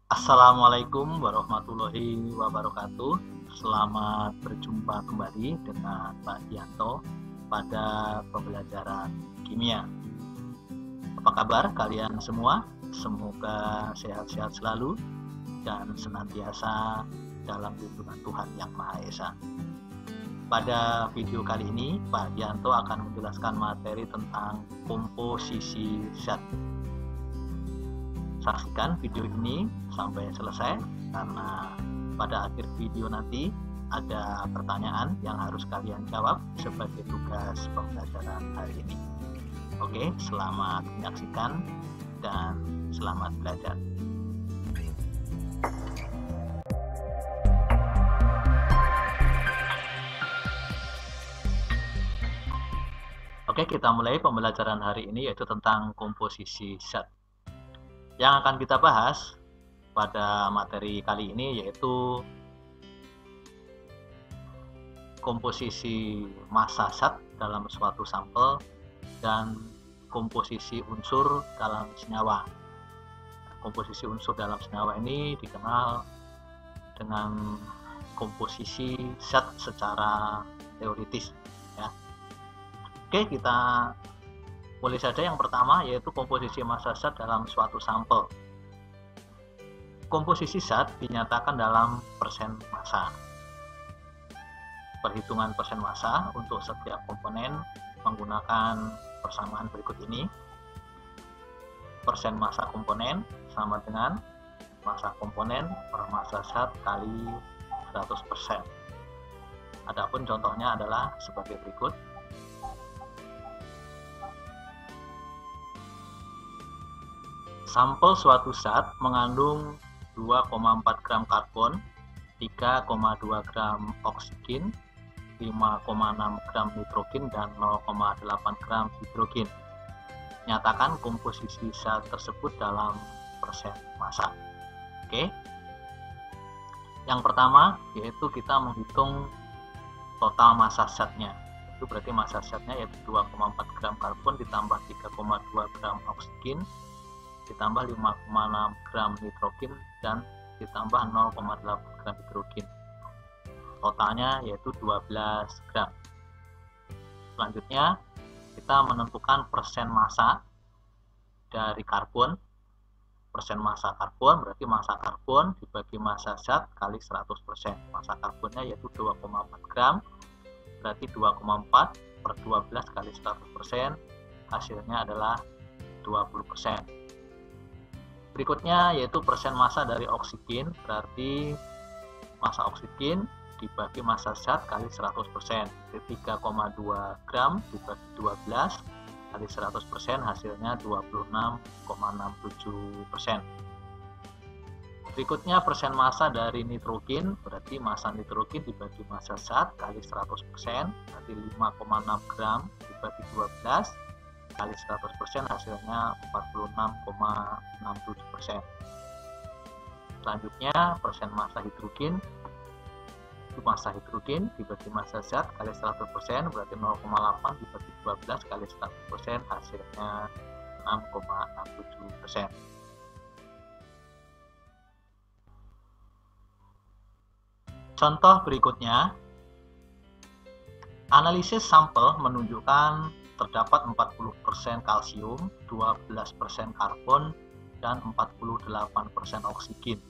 Assalamualaikum warahmatullahi wabarakatuh. Selamat berjumpa kembali dengan Pak Dianto pada pembelajaran kimia. Apa kabar kalian semua? Semoga sehat-sehat selalu dan senantiasa dalam lindungan Tuhan Yang Maha Esa. Pada video kali ini, Pak Dianto akan menjelaskan materi tentang komposisi zat. Saksikan video ini sampai selesai karena pada akhir video nanti ada pertanyaan yang harus kalian jawab sebagai tugas pembelajaran hari ini. Oke, selamat menyaksikan dan selamat belajar. Oke, kita mulai pembelajaran hari ini yaitu tentang komposisi zat. Yang akan kita bahas pada materi kali ini yaitu komposisi massa zat dalam suatu sampel dan komposisi unsur dalam senyawa. Komposisi unsur dalam senyawa ini dikenal dengan komposisi zat secara teoritis, ya. Oke, kita mulai saja. Yang pertama yaitu komposisi massa zat dalam suatu sampel. Komposisi zat dinyatakan dalam persen massa. Perhitungan persen massa untuk setiap komponen menggunakan persamaan berikut ini. Persen massa komponen sama dengan massa komponen per massa zat kali 100%. Adapun contohnya adalah sebagai berikut. Sampel suatu zat mengandung 2,4 gram karbon, 3,2 gram oksigen, 5,6 gram nitrogen, dan 0,8 gram hidrogen. Nyatakan komposisi zat tersebut dalam persen massa. Oke. Yang pertama yaitu kita menghitung total massa zatnya. Itu berarti massa zatnya yaitu 2,4 gram karbon ditambah 3,2 gram oksigen ditambah 5,6 gram nitrogen dan ditambah 0,8 gram hidrogen. Totalnya yaitu 12 gram. Selanjutnya kita menentukan persen massa dari karbon. Persen massa karbon berarti massa karbon dibagi massa zat kali 100%. Massa karbonnya yaitu 2,4 gram, berarti 2,4 per 12 kali 100%, hasilnya adalah 20%. Berikutnya yaitu persen massa dari oksigen, berarti massa oksigen dibagi massa zat kali 100%. 3,2 gram dibagi 12 kali 100%, hasilnya 26,67%. Berikutnya persen massa dari nitrogen, berarti massa nitrogen dibagi massa zat kali 100%, berarti 5,6 gram dibagi 12 kali 100%, hasilnya 46,67%. Selanjutnya persen massa hidrogen, itu massa hidrogen dibagi massa zat kali 100%, berarti 0,8 dibagi 12 kali 100%, hasilnya 6,67%. Contoh berikutnya, analisis sampel menunjukkan terdapat 40% kalsium, 12% karbon, dan 48% oksigen.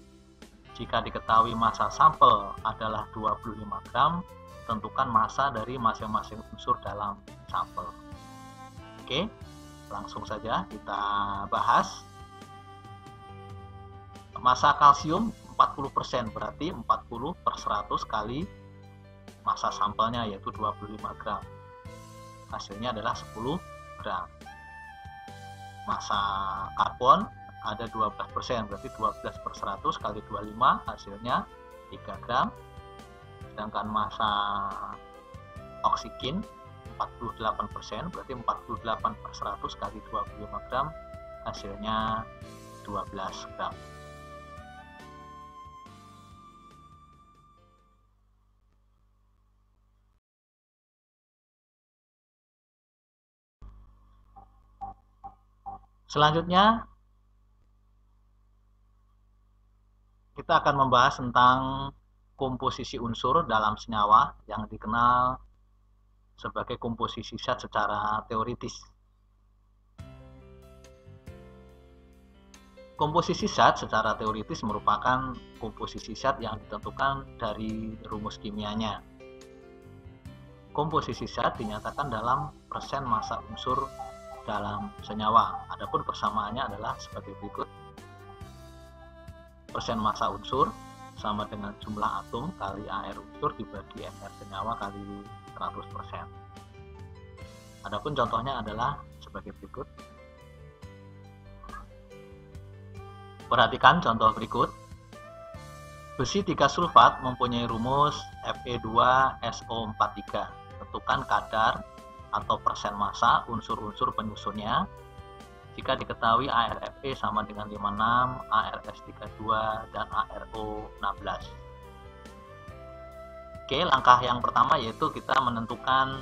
Jika diketahui massa sampel adalah 25 gram, tentukan massa dari masing-masing unsur dalam sampel. Oke, langsung saja kita bahas. Massa kalsium 40%, berarti 40 per 100 kali massa sampelnya yaitu 25 gram. Hasilnya adalah 10 gram. Massa karbon ada 12%, berarti 12 per 100 kali 25, hasilnya 3 gram. Sedangkan massa oksigen 48%, berarti 48 per 100 kali 25 gram, hasilnya 12 gram. Selanjutnya kita akan membahas tentang komposisi unsur dalam senyawa yang dikenal sebagai komposisi zat secara teoritis. Komposisi zat secara teoritis merupakan komposisi zat yang ditentukan dari rumus kimianya. Komposisi zat dinyatakan dalam persen massa unsur dalam senyawa. Adapun persamaannya adalah sebagai berikut. Persen massa unsur sama dengan jumlah atom kali AR unsur dibagi MR senyawa kali 100%. Adapun contohnya adalah sebagai berikut. Perhatikan contoh berikut. Besi 3 sulfat mempunyai rumus Fe2SO43. Tentukan kadar atau persen massa unsur-unsur penyusunnya. Jika diketahui ArFe sama dengan 56, ArS32, dan ArO16. Oke, langkah yang pertama yaitu kita menentukan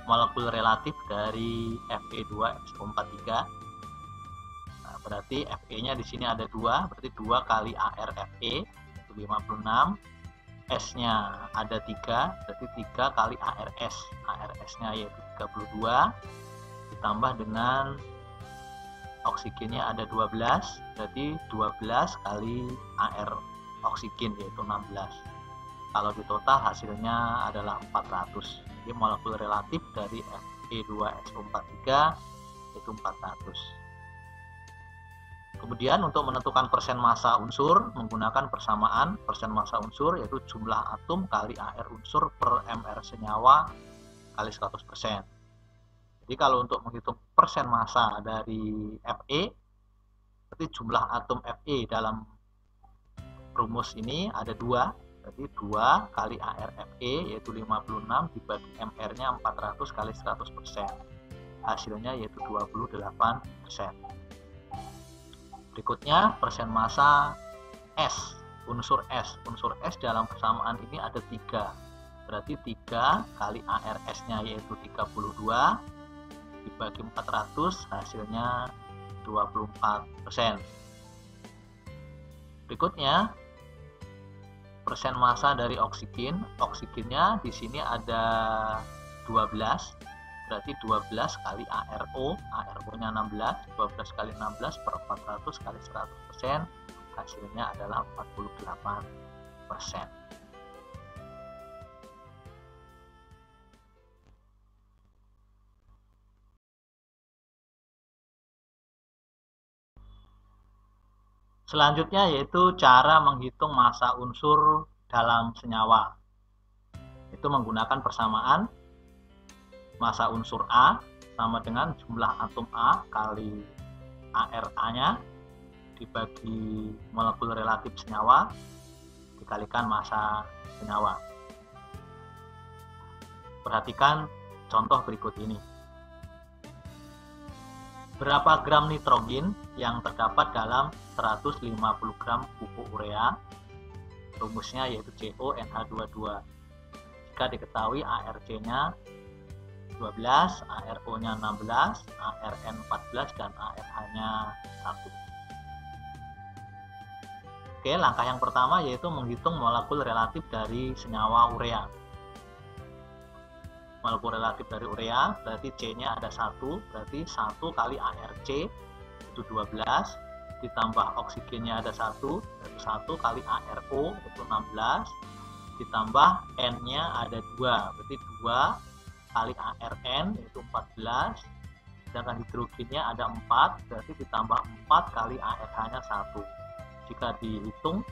molekul relatif dari Fe2SO43. Nah, berarti Fe-nya di sini ada 2, berarti 2 kali ArFe itu 56. S-nya ada 3, berarti 3 kali ArS. ArS-nya yaitu 32 ditambah dengan oksigennya ada 12, berarti 12 kali AR oksigen yaitu 16. Kalau di total hasilnya adalah 400. Jadi molekul relatif dari Fe2SO43 itu 400. Kemudian untuk menentukan persen massa unsur menggunakan persamaan persen massa unsur yaitu jumlah atom kali AR unsur per MR senyawa kali 100%. Jadi kalau untuk menghitung persen massa dari Fe, berarti jumlah atom Fe dalam rumus ini ada 2, berarti 2 kali ArFe yaitu 56 dibagi MR-nya 400 kali 100%. Hasilnya yaitu 28%. Berikutnya persen massa S, unsur S. Unsur S dalam persamaan ini ada 3, berarti 3 kali ArS-nya yaitu 32 dibagi 400 hasilnya 24%. Berikutnya persen massa dari oksigen. Oksigennya di sini ada 12, berarti 12 kali ARO. ARO-nya 16, 12 kali 16 per 400 kali 100%, hasilnya adalah 48%. Selanjutnya yaitu cara menghitung massa unsur dalam senyawa. Itu menggunakan persamaan massa unsur A sama dengan jumlah atom A kali ARA-nya dibagi molekul relatif senyawa dikalikan massa senyawa. Perhatikan contoh berikut ini. Berapa gram nitrogen yang terdapat dalam 150 gram pupuk urea? Rumusnya yaitu CONH22. Jika diketahui ARC-nya 12, ARO-nya 16, ARN 14, dan ARH-nya 1. Oke, langkah yang pertama yaitu menghitung molekul relatif dari senyawa urea. Molekul relatif dari urea berarti C-nya ada 1, berarti 1 kali ARC itu 12 ditambah oksigennya ada 1, berarti 1 kali ARO itu 16 ditambah N-nya ada 2, berarti 2 kali ARN yaitu 14, sedangkan hidrogennya ada 4, berarti ditambah 4 kali ARH-nya 1. Jika dihitung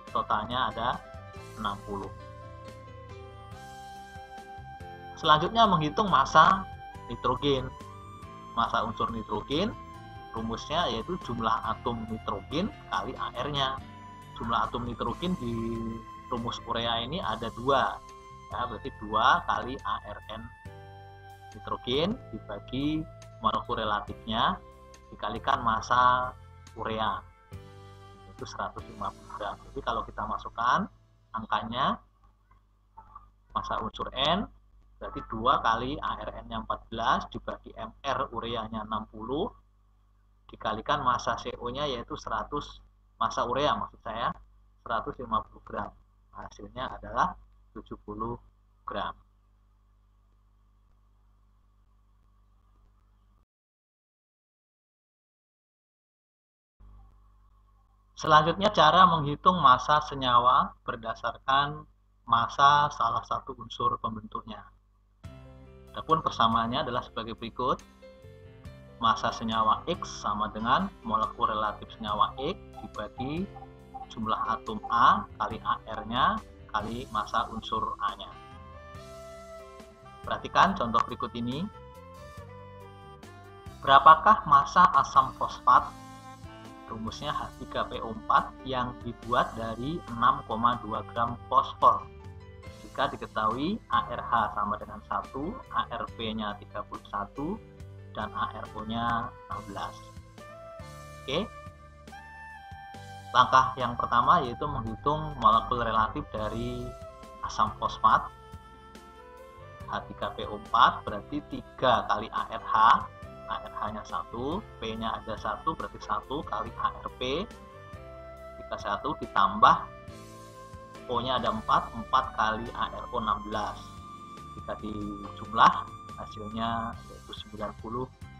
totalnya ada 60. Selanjutnya menghitung massa nitrogen. Massa unsur nitrogen rumusnya yaitu jumlah atom nitrogen kali AR-nya. Jumlah atom nitrogen di rumus urea ini ada 2, ya, berarti 2 kali ARN nitrogen dibagi molekul relatifnya dikalikan massa urea itu 150 gram. Jadi kalau kita masukkan angkanya massa unsur N berarti 2 kali ARN-nya 14 dibagi MR ureanya 60 dikalikan massa CO-nya yaitu 150 massa urea maksud saya 150 gram. Hasilnya adalah 70 gram. Selanjutnya cara menghitung massa senyawa berdasarkan massa salah satu unsur pembentuknya. Adapun persamaannya adalah sebagai berikut. Massa senyawa X sama dengan molekul relatif senyawa X dibagi jumlah atom A kali AR-nya kali massa unsur A-nya. Perhatikan contoh berikut ini. Berapakah massa asam fosfat? Rumusnya H3PO4 yang dibuat dari 6,2 gram fosfor. Jika diketahui ARH sama dengan 1, ARP-nya 31, dan ARO-nya 16. Oke. Langkah yang pertama yaitu menghitung molekul relatif dari asam fosfat. H3PO4 berarti 3 kali ARH. ARH-nya 1, P-nya ada 1, berarti 1 kali ARP. Jika 1 ditambah O-nya ada 4, 4 kali ARO 16. Jika dijumlah hasilnya yaitu 98.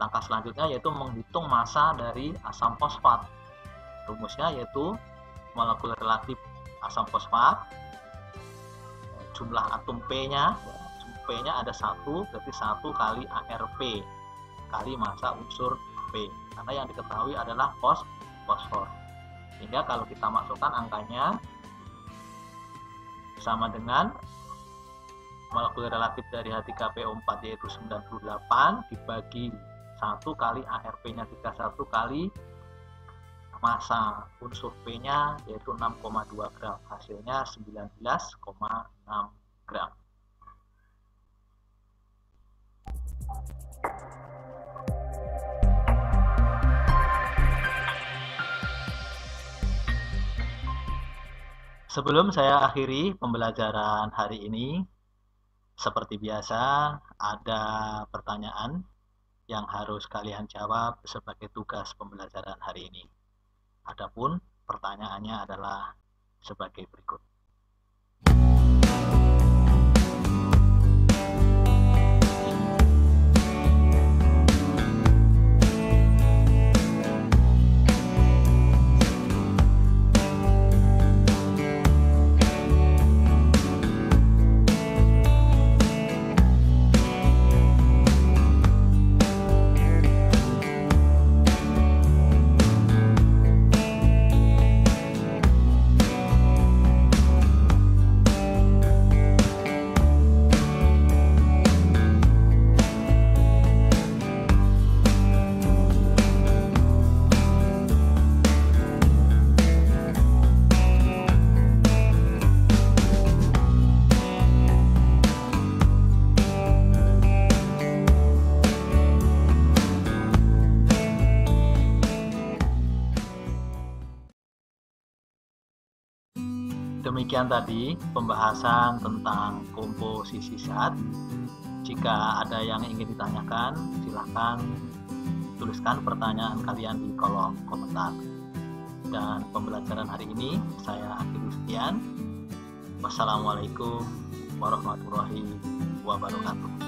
Langkah selanjutnya yaitu menghitung massa dari asam fosfat. Rumusnya yaitu molekul relatif asam fosfat, jumlah atom P-nya ada 1, berarti 1 kali ARP kali massa unsur P, karena yang diketahui adalah fosfor. Sehingga kalau kita masukkan angkanya sama dengan molekul relatif dari H3PO4 yaitu 98 dibagi 1 kali ARP-nya 31 kali massa unsur P-nya yaitu 6,2 gram. Hasilnya 19,6 gram. Sebelum saya akhiri pembelajaran hari ini, seperti biasa ada pertanyaan yang harus kalian jawab sebagai tugas pembelajaran hari ini. Adapun pertanyaannya adalah sebagai berikut. Demikian tadi pembahasan tentang komposisi zat. Jika ada yang ingin ditanyakan, silahkan tuliskan pertanyaan kalian di kolom komentar. Dan pembelajaran hari ini saya akhiri sekian. Wassalamualaikum warahmatullahi wabarakatuh.